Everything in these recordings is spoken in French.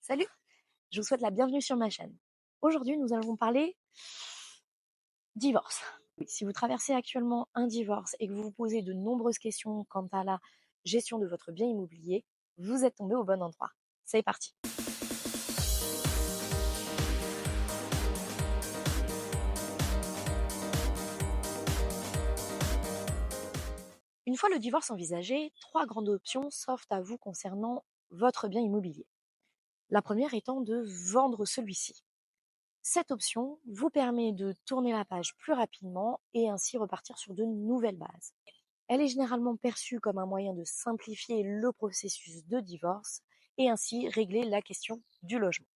Salut, je vous souhaite la bienvenue sur ma chaîne. Aujourd'hui, nous allons parler divorce. Oui, si vous traversez actuellement un divorce et que vous vous posez de nombreuses questions quant à la gestion de votre bien immobilier, vous êtes tombé au bon endroit. C'est parti. Une fois le divorce envisagé, trois grandes options s'offrent à vous concernant votre bien immobilier. La première étant de vendre celui-ci. Cette option vous permet de tourner la page plus rapidement et ainsi repartir sur de nouvelles bases. Elle est généralement perçue comme un moyen de simplifier le processus de divorce et ainsi régler la question du logement.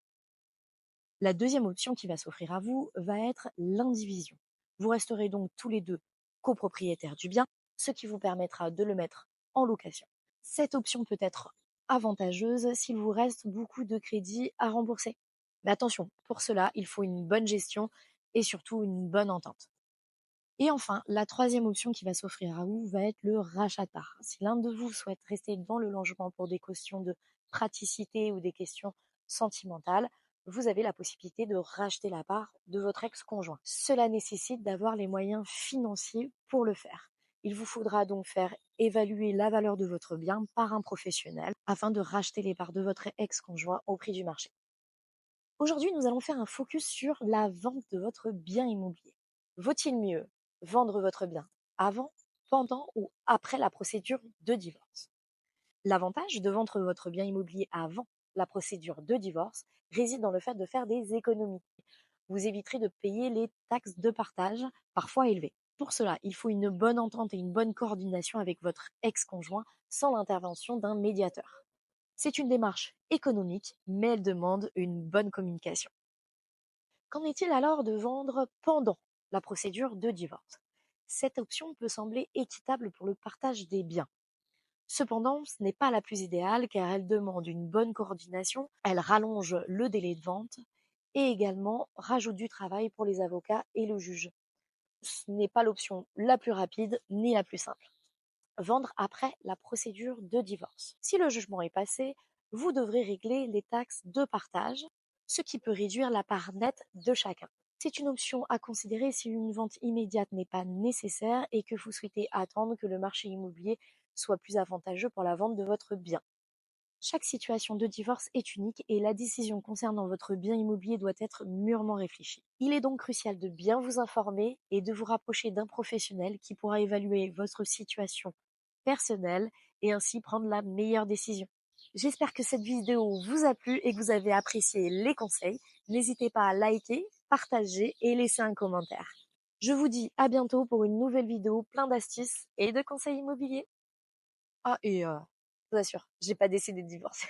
La deuxième option qui va s'offrir à vous va être l'indivision. Vous resterez donc tous les deux copropriétaires du bien, ce qui vous permettra de le mettre en location. Cette option peut être avantageuse s'il vous reste beaucoup de crédits à rembourser. Mais attention, pour cela, il faut une bonne gestion et surtout une bonne entente. Et enfin, la troisième option qui va s'offrir à vous va être le rachat de part. Si l'un de vous souhaite rester dans le logement pour des questions de praticité ou des questions sentimentales, vous avez la possibilité de racheter la part de votre ex-conjoint. Cela nécessite d'avoir les moyens financiers pour le faire. Il vous faudra donc faire évaluer la valeur de votre bien par un professionnel afin de racheter les parts de votre ex-conjoint au prix du marché. Aujourd'hui, nous allons faire un focus sur la vente de votre bien immobilier. Vaut-il mieux vendre votre bien avant, pendant ou après la procédure de divorce? L'avantage de vendre votre bien immobilier avant la procédure de divorce réside dans le fait de faire des économies. Vous éviterez de payer les taxes de partage, parfois élevées. Pour cela, il faut une bonne entente et une bonne coordination avec votre ex-conjoint sans l'intervention d'un médiateur. C'est une démarche économique, mais elle demande une bonne communication. Qu'en est-il alors de vendre pendant la procédure de divorce? Cette option peut sembler équitable pour le partage des biens. Cependant, ce n'est pas la plus idéale car elle demande une bonne coordination, elle rallonge le délai de vente et également rajoute du travail pour les avocats et le juge. Ce n'est pas l'option la plus rapide ni la plus simple. Vendre après la procédure de divorce. Si le jugement est passé, vous devrez régler les taxes de partage, ce qui peut réduire la part nette de chacun. C'est une option à considérer si une vente immédiate n'est pas nécessaire et que vous souhaitez attendre que le marché immobilier soit plus avantageux pour la vente de votre bien. Chaque situation de divorce est unique et la décision concernant votre bien immobilier doit être mûrement réfléchie. Il est donc crucial de bien vous informer et de vous rapprocher d'un professionnel qui pourra évaluer votre situation personnelle et ainsi prendre la meilleure décision. J'espère que cette vidéo vous a plu et que vous avez apprécié les conseils. N'hésitez pas à liker, partager et laisser un commentaire. Je vous dis à bientôt pour une nouvelle vidéo plein d'astuces et de conseils immobiliers. Ah, et je vous assure, j'ai pas décidé de divorcer.